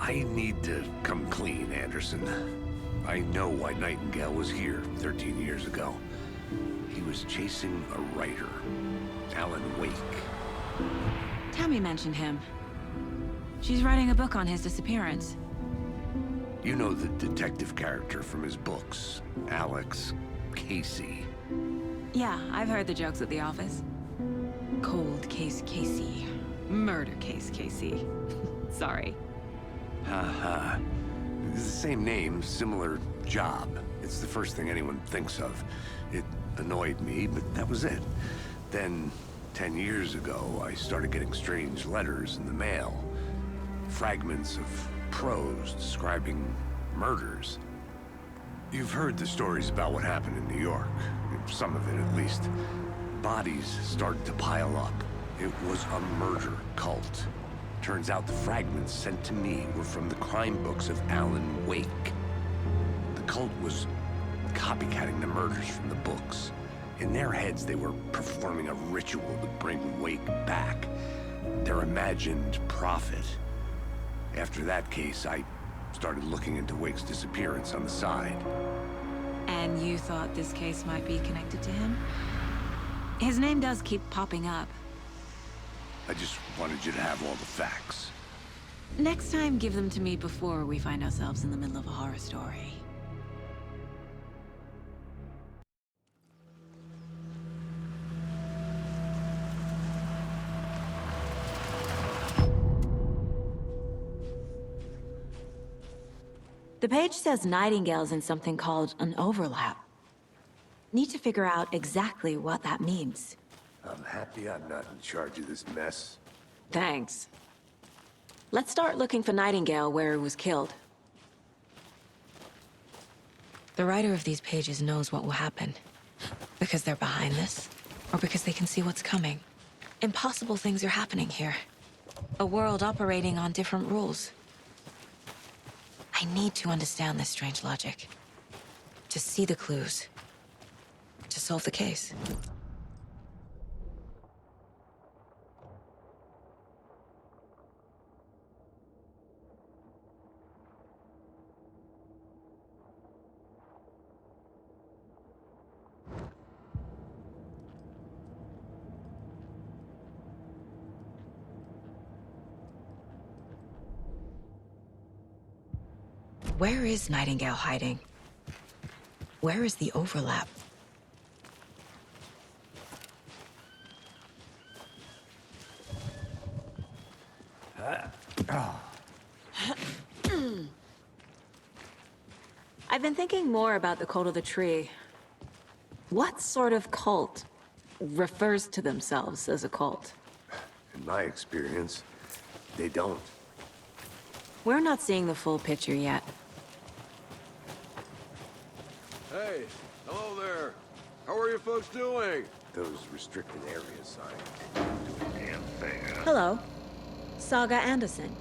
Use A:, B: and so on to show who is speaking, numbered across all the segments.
A: I need to come clean, Anderson. I know why Nightingale was here 13 years ago. He was chasing a writer, Alan Wake.
B: Tammy mentioned him. She's writing a book on his disappearance.
A: You know the detective character from his books, Alex Casey.
B: Yeah, I've heard the jokes at the office. Cold case Casey. Murder case Casey. Sorry.
A: Haha. It's the same name, similar job. It's the first thing anyone thinks of. It annoyed me, but that was it. Then, 10 years ago, I started getting strange letters in the mail. Fragments of prose describing murders. You've heard the stories about what happened in New York. Some of it, at least. Bodies started to pile up. It was a murder cult. Turns out the fragments sent to me were from the crime books of Alan Wake. The cult was copycatting the murders from the books. In their heads, they were performing a ritual to bring Wake back. Their imagined prophet. After that case, I started looking into Wake's disappearance on the side.
B: And you thought this case might be connected to him? His name does keep popping up.
A: I just wanted you to have all the facts.
B: Next time, give them to me before we find ourselves in the middle of a horror story. The page says Nightingale's in something called an overlap. Need to figure out exactly what that means.
A: I'm happy I'm not in charge of this mess.
B: Thanks. Let's start looking for Nightingale where he was killed. The writer of these pages knows what will happen. Because they're behind this, or because they can see what's coming. Impossible things are happening here. A world operating on different rules. I need to understand this strange logic. To see the clues. To solve the case. Where is Nightingale hiding? Where is the overlap? I've been thinking more about the Cult of the Tree. What sort of cult refers to themselves as a cult?
A: In my experience, they don't.
B: We're not seeing the full picture yet.
C: Hey, hello there. How are you folks doing?
A: Those restricted areas signs do a damn thing, huh?
B: Hello. Saga Anderson.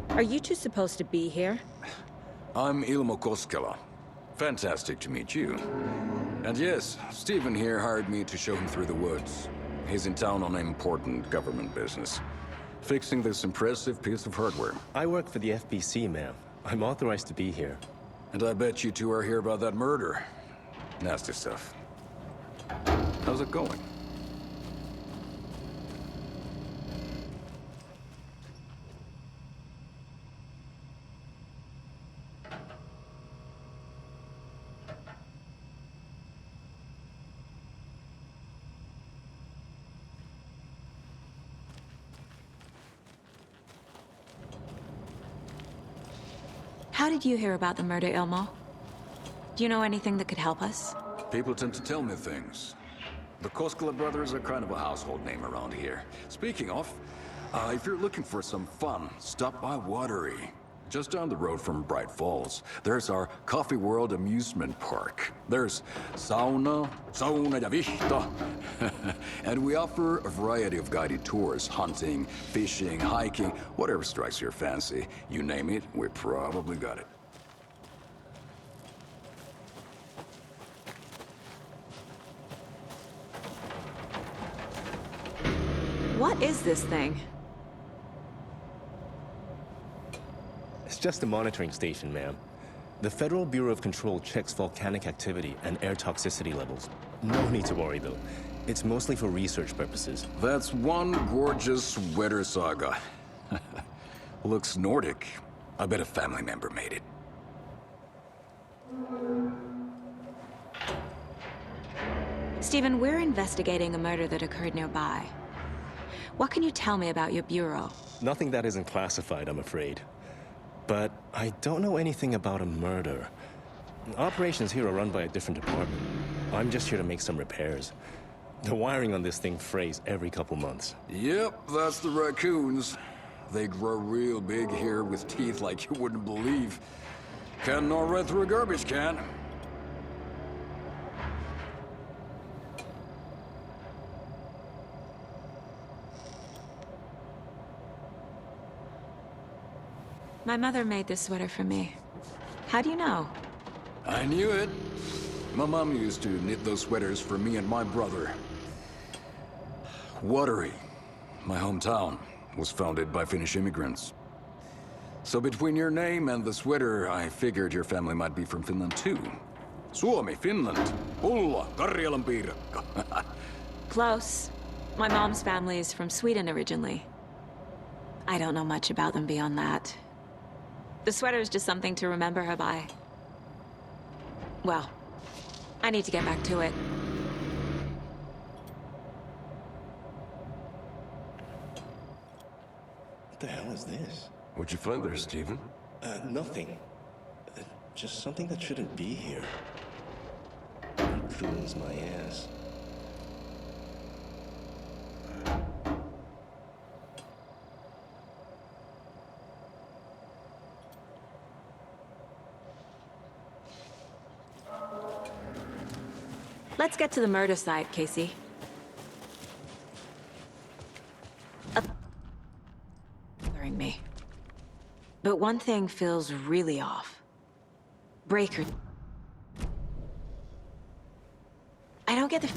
B: Are you two supposed to be here?
D: I'm Ilmo Koskela. Fantastic to meet you. And yes, Stephen here hired me to show him through the woods. He's in town on important government business. Fixing this impressive piece of hardware.
E: I work for the FBC, ma'am. I'm authorized to be here.
D: And I bet you two are here about that murder. Nasty stuff. How's it going?
B: How did you hear about the murder, Ilmo? Do you know anything that could help us?
D: People tend to tell me things. The Koskela brothers are kind of a household name around here. Speaking of, if you're looking for some fun, stop by Watery. Just down the road from Bright Falls, there's our Coffee World amusement park. There's sauna ja vihta. And we offer a variety of guided tours, hunting, fishing, hiking, whatever strikes your fancy. You name it, we probably got it.
B: What is this thing?
E: It's just a monitoring station, ma'am. The Federal Bureau of Control checks volcanic activity and air toxicity levels. No need to worry, though. It's mostly for research purposes.
D: That's one gorgeous sweater saga. Looks Nordic. I bet a family member made it.
B: Stephen, we're investigating a murder that occurred nearby. What can you tell me about your bureau?
E: Nothing that isn't classified, I'm afraid. But I don't know anything about a murder. Operations here are run by a different department. I'm just here to make some repairs. The wiring on this thing frays every couple months.
D: Yep, that's the raccoons. They grow real big here with teeth like you wouldn't believe. Can't gnaw right through a garbage can.
B: My mother made this sweater for me. How do you know?
D: I knew it. My mom used to knit those sweaters for me and my brother. Watery, my hometown, was founded by Finnish immigrants. So between your name and the sweater, I figured your family might be from Finland too. Suomi, Finland. Ulla, Karjalan piirakka.
B: Close. My mom's family is from Sweden originally. I don't know much about them beyond that. The sweater is just something to remember her by. Well, I need to get back to it.
E: What the hell is this?
A: What'd you find there, Stephen?
E: Nothing. Just something that shouldn't be here. Ruins my ass.
B: Let's get to the murder site, Casey. Bothering me. But one thing feels really off. Breaker. I don't get the...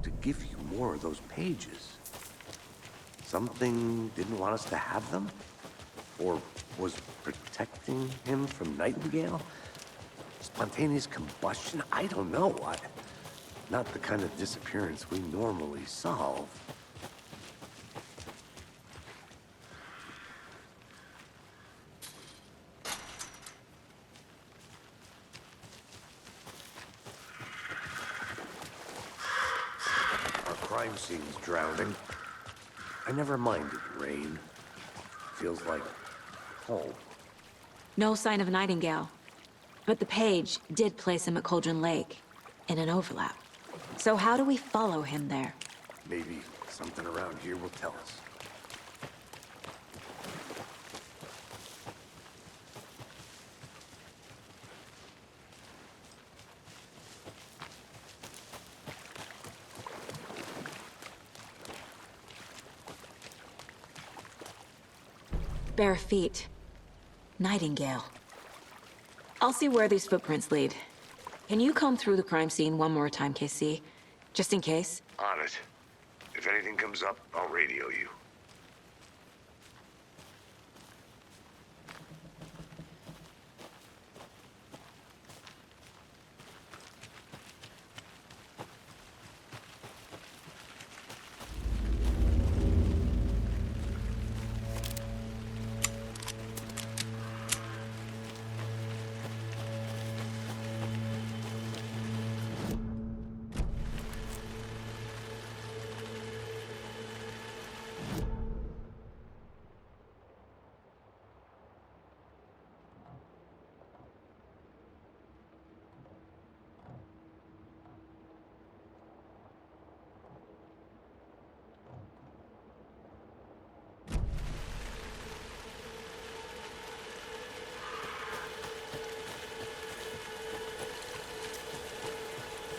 A: To give you more of those pages. Something didn't want us to have them? Or was protecting him from Nightingale? Spontaneous combustion? I don't know. Not the kind of disappearance we normally solve. Our crime scene's drowning. I never minded rain. Feels like home.
B: No sign of Nightingale. But the page did place him at Cauldron Lake, in an overlap. So how do we follow him there?
A: Maybe something around here will tell us.
B: Bare feet. Nightingale. I'll see where these footprints lead. Can you comb through the crime scene one more time, KC? Just in case?
A: On it. If anything comes up, I'll radio you.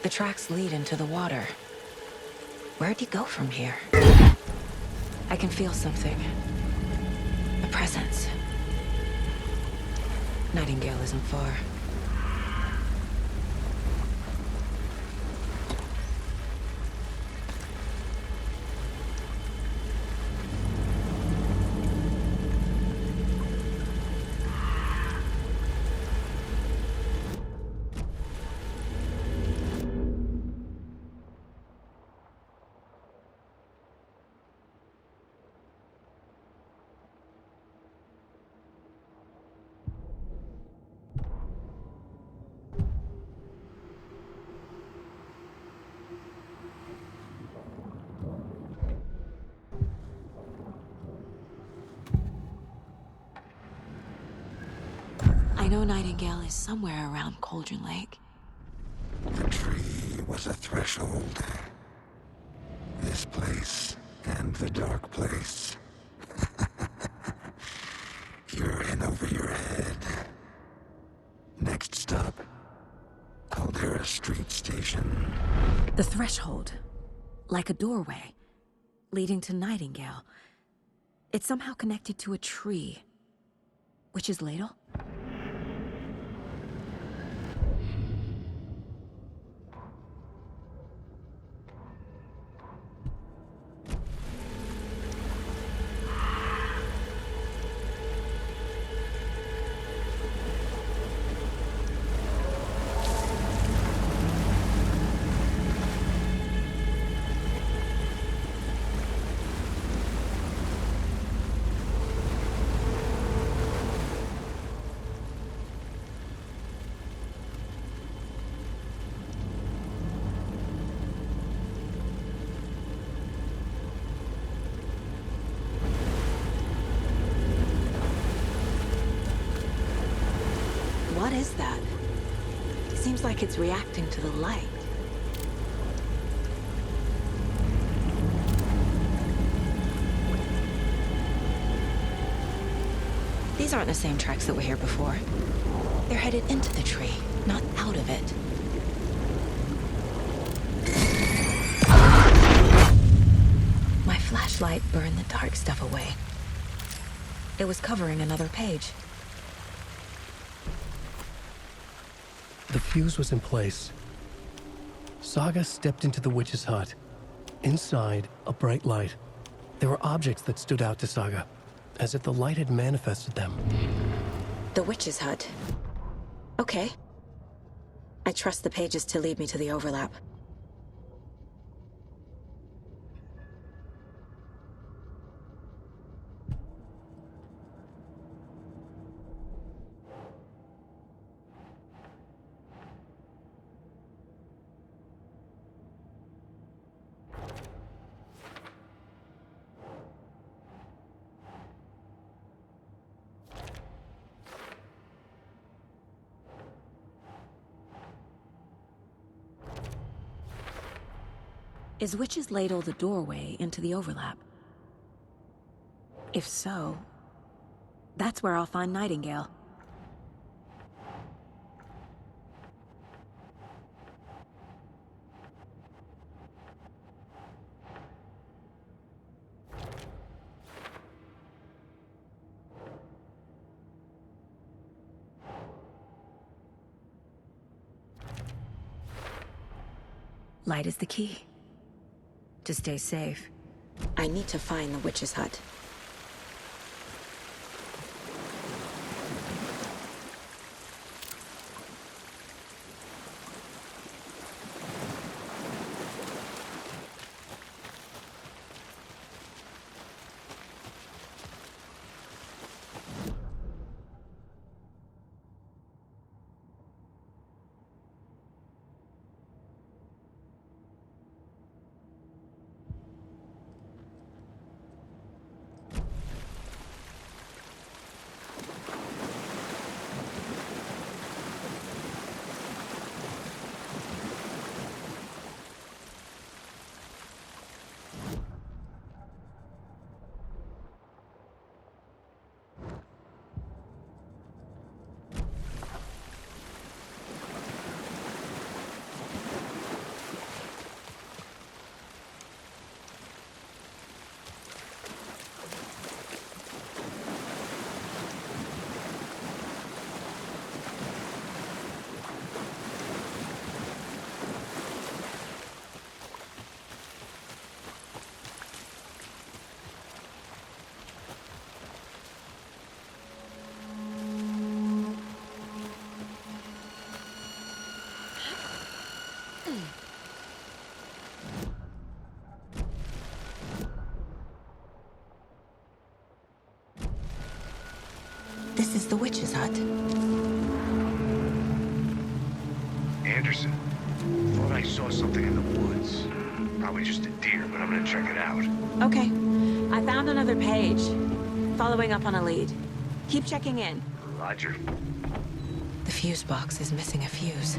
B: The tracks lead into the water. Where'd he go from here? I can feel something. A presence. Nightingale isn't far. know Nightingale is somewhere around Cauldron Lake.
F: The tree was a threshold. This place and the dark place. You're in over your head. Next stop, Caldera Street Station.
B: The threshold. Like a doorway. Leading to Nightingale. It's somehow connected to a tree. Witch's Ladle? What is that? It seems like it's reacting to the light. These aren't the same tracks that were here before. They're headed into the tree, not out of it. My flashlight burned the dark stuff away. It was covering another page.
G: The fuse was in place. Saga stepped into the witch's hut. Inside, a bright light. There were objects that stood out to Saga, as if the light had manifested them.
B: The witch's hut. Okay. I trust the pages to lead me to the overlap. Is Witch's Ladle the doorway into the overlap? If so, that's where I'll find Nightingale. Light is the key. To stay safe. I need to find the witch's hut. This is the witch's hut.
A: Anderson, thought I saw something in the woods. Probably just a deer, but I'm gonna check it out.
B: Okay. I found another page. Following up on a lead. Keep checking in.
A: Roger.
B: The fuse box is missing a fuse.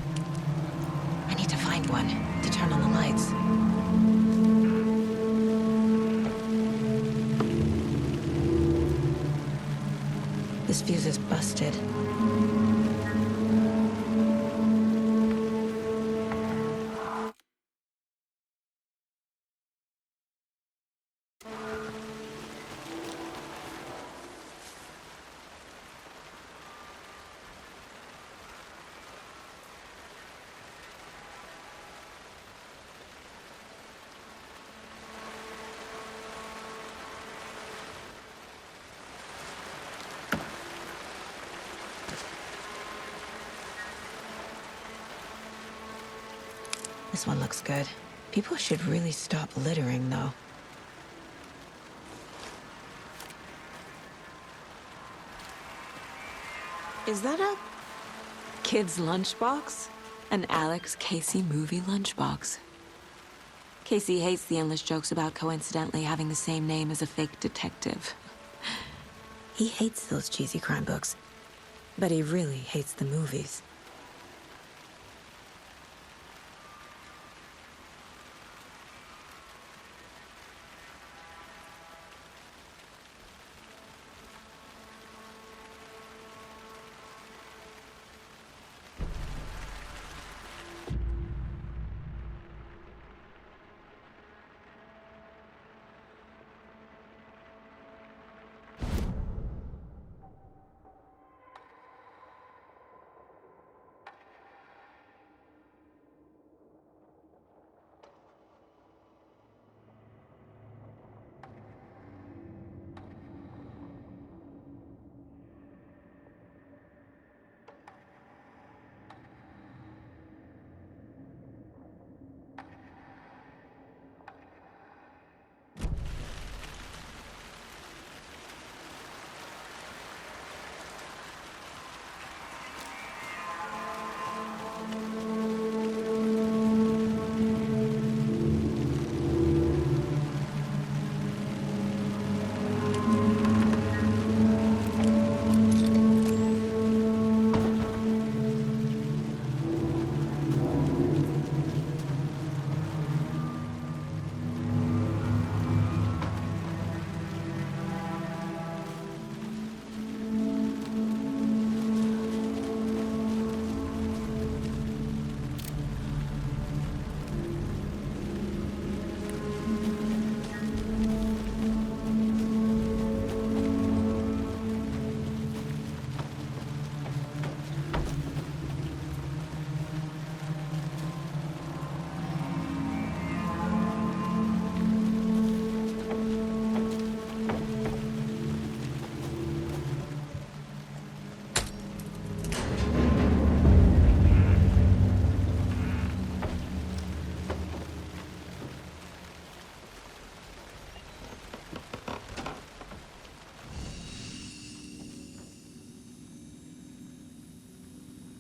B: I need to find one to turn on the lights. This fuse is busted. This one looks good. People should really stop littering, though. Is that a kid's lunchbox? An Alex Casey movie lunchbox. Casey hates the endless jokes about coincidentally having the same name as a fake detective. He hates those cheesy crime books, but he really hates the movies.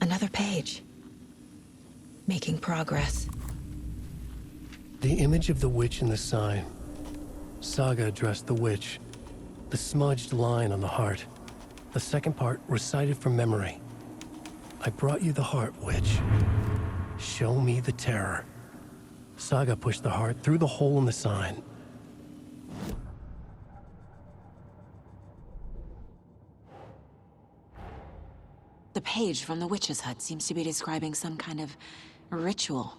B: Another page. Making progress.
G: The image of the witch in the sign. Saga addressed the witch. The smudged line on the heart. The second part recited from memory. I brought you the heart, witch. Show me the terror. Saga pushed the heart through the hole in the sign.
B: The page from the witch's hut seems to be describing some kind of ritual.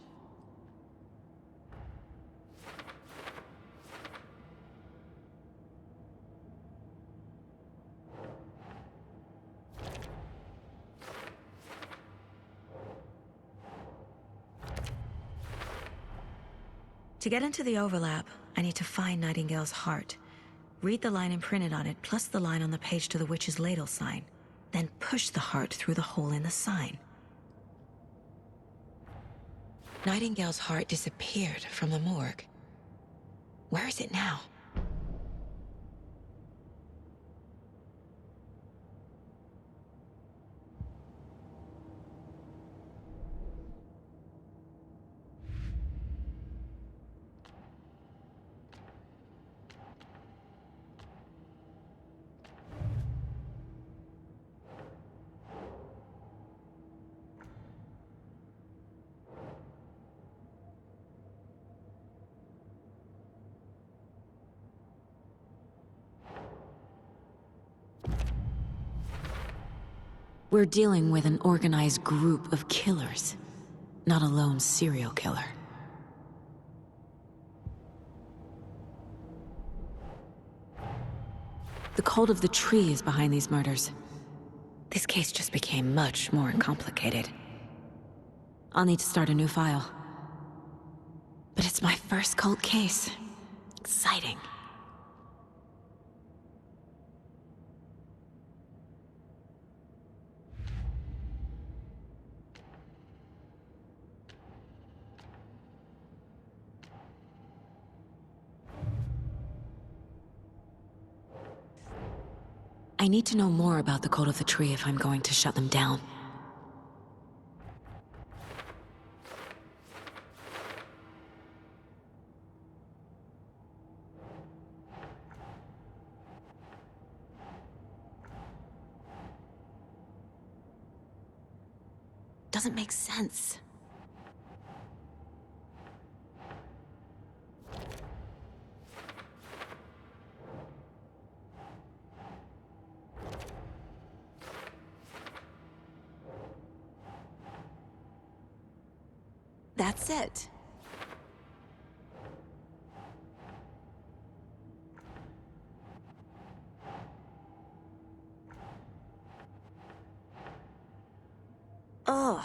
B: To get into the overlap, I need to find Nightingale's heart. Read the line imprinted on it, plus the line on the page to the witch's ladle sign. Then push the heart through the hole in the sign. Nightingale's heart disappeared from the morgue. Where is it now? We're dealing with an organized group of killers, not a lone serial killer. The cult of the tree is behind these murders. This case just became much more complicated. I'll need to start a new file. But it's my first cult case. Exciting. I need to know more about the Cult of the Tree if I'm going to shut them down. Doesn't make sense. That's it. Ugh.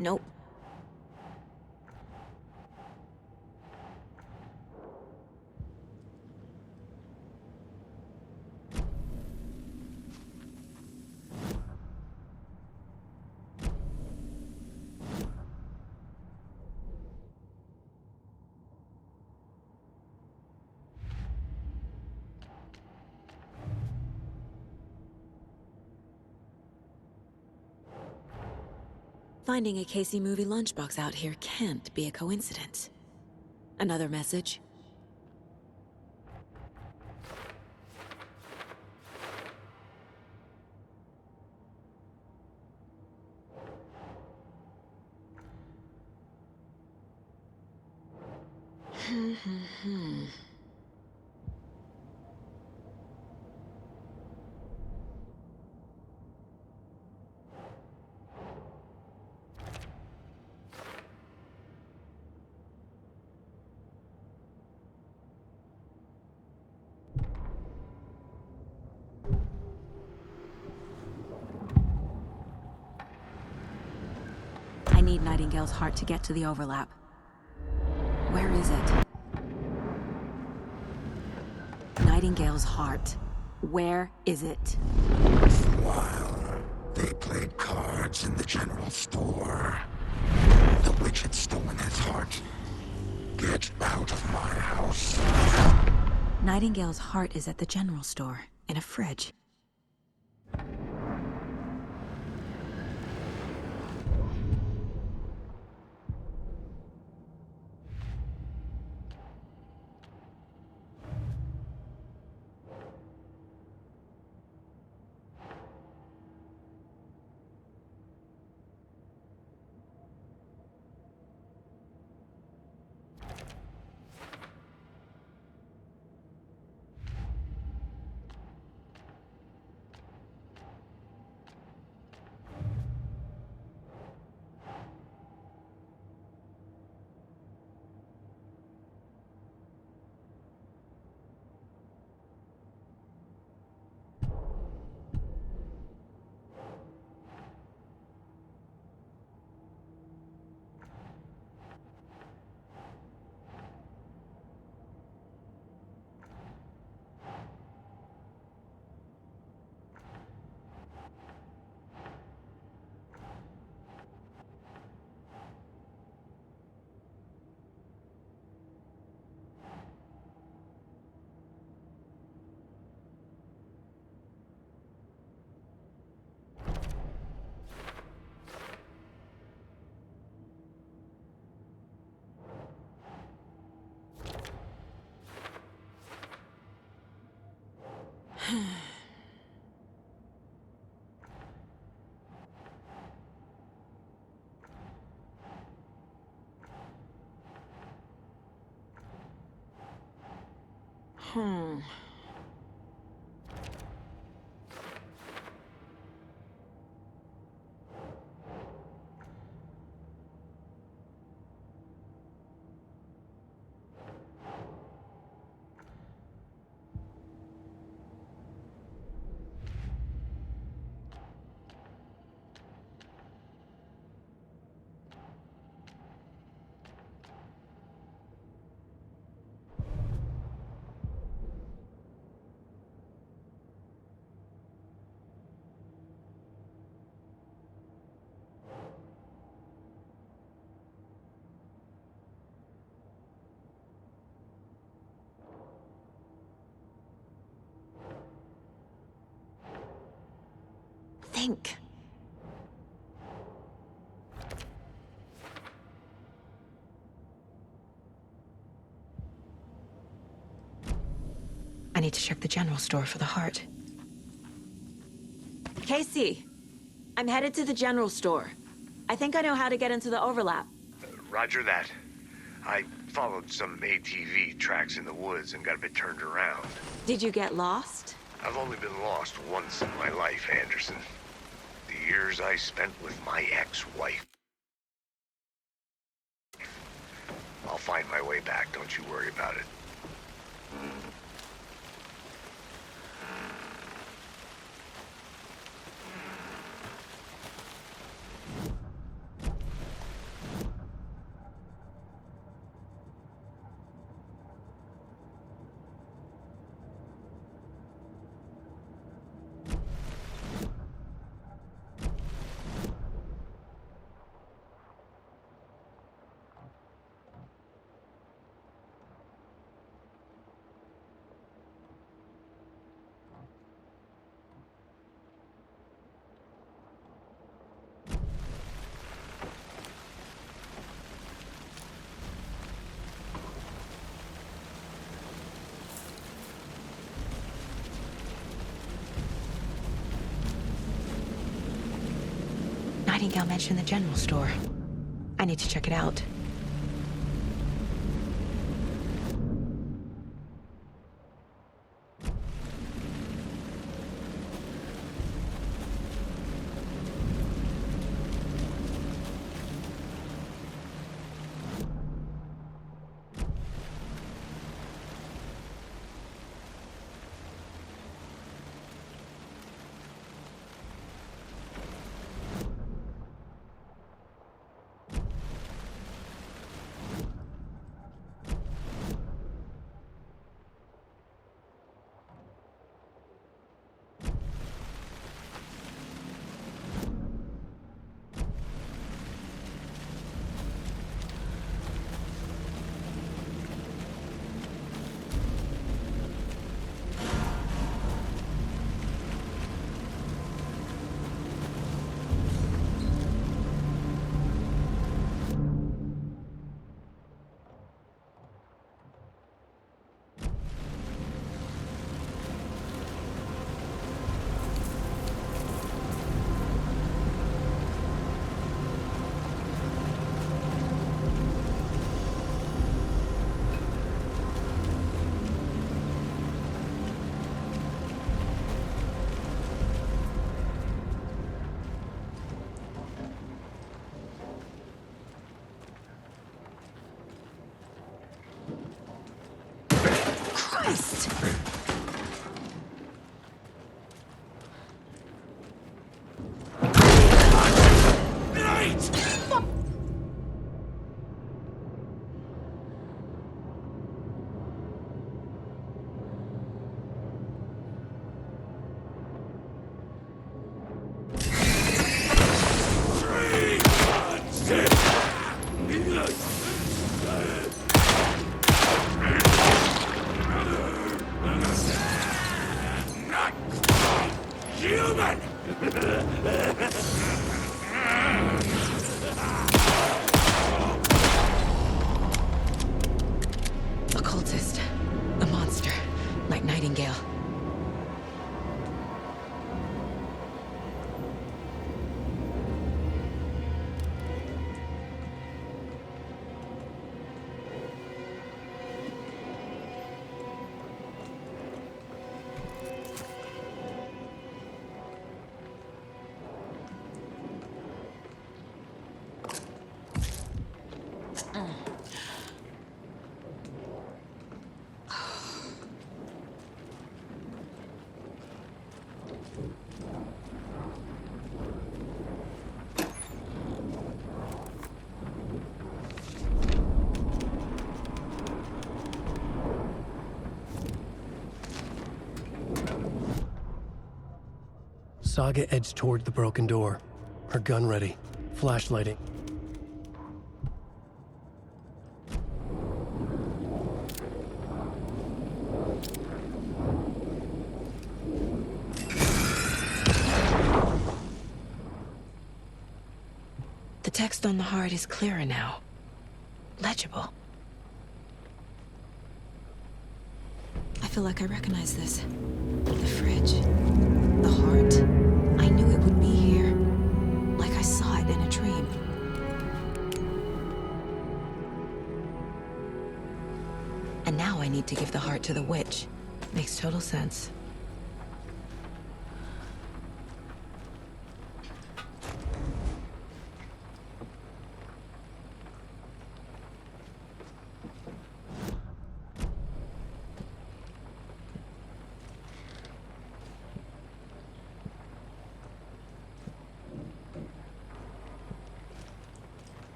B: Nope. Finding a Casey movie lunchbox out here can't be a coincidence. Another message? I need Nightingale's heart to get to the overlap. Where is it? Nightingale's heart. Where is it?
F: For a while, they played cards in the general store. The witch had stolen his heart. Get out of my house.
B: Nightingale's heart is at the general store, in a fridge. Think. I need to check the general store for the heart. Casey, I'm headed to the general store. I think I know how to get into the overlap.
A: Roger that. I followed some ATV tracks in the woods and got a bit turned around.
B: Did you get lost?
A: I've only been lost once in my life, Anderson. The years I spent with my ex-wife. I'll find my way back, don't you worry about it.
B: Nightingale mentioned the general store. I need to check it out. Christ!
G: Saga edged toward the broken door, her gun ready, flashlighting.
B: The text on the heart is clearer now. Legible. I feel like I recognize this. The fridge. The heart. I knew it would be here. Like I saw it in a dream. And now I need to give the heart to the witch. Makes total sense.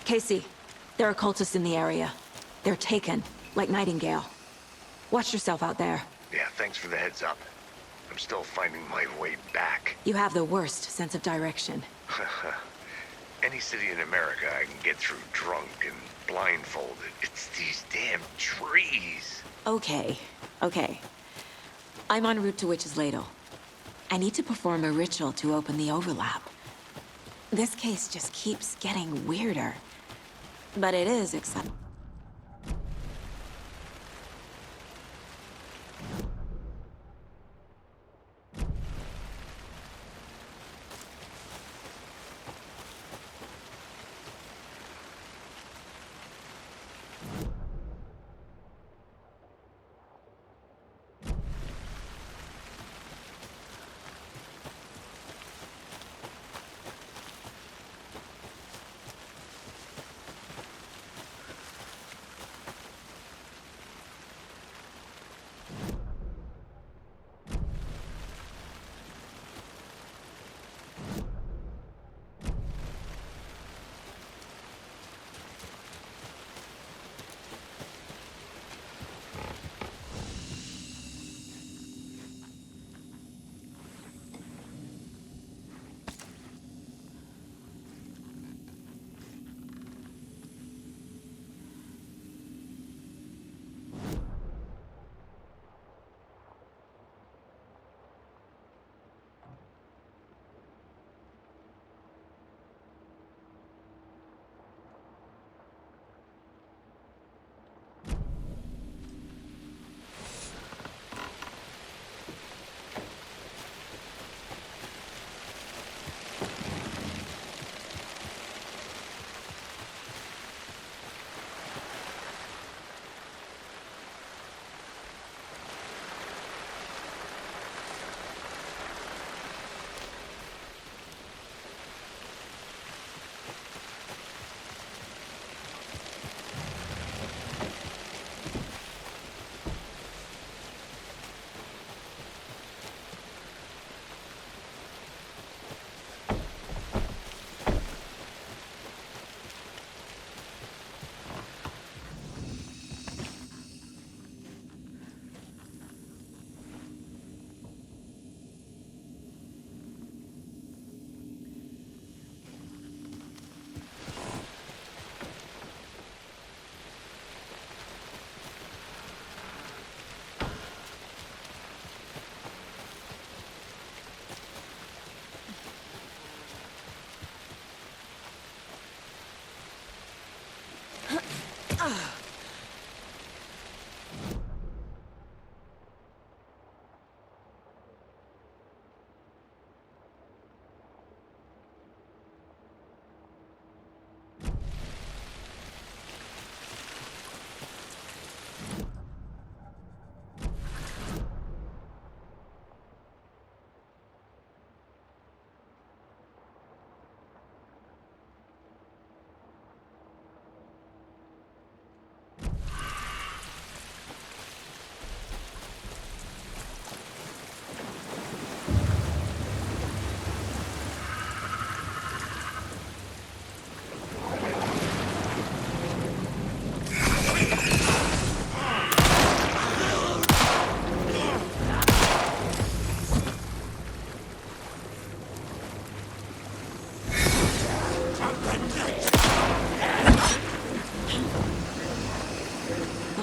B: Casey, there are cultists in the area. They're taken, like Nightingale. Watch yourself out there.
A: Yeah, thanks for the heads up. I'm still finding my way back.
B: You have the worst sense of direction.
A: Any city in America I can get through drunk and blindfolded. It's these damn trees.
B: Okay. I'm en route to Witch's Ladle. I need to perform a ritual to open the overlap. This case just keeps getting weirder. But it is exciting.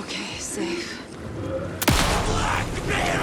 B: Okay, safe.
F: Blackmail!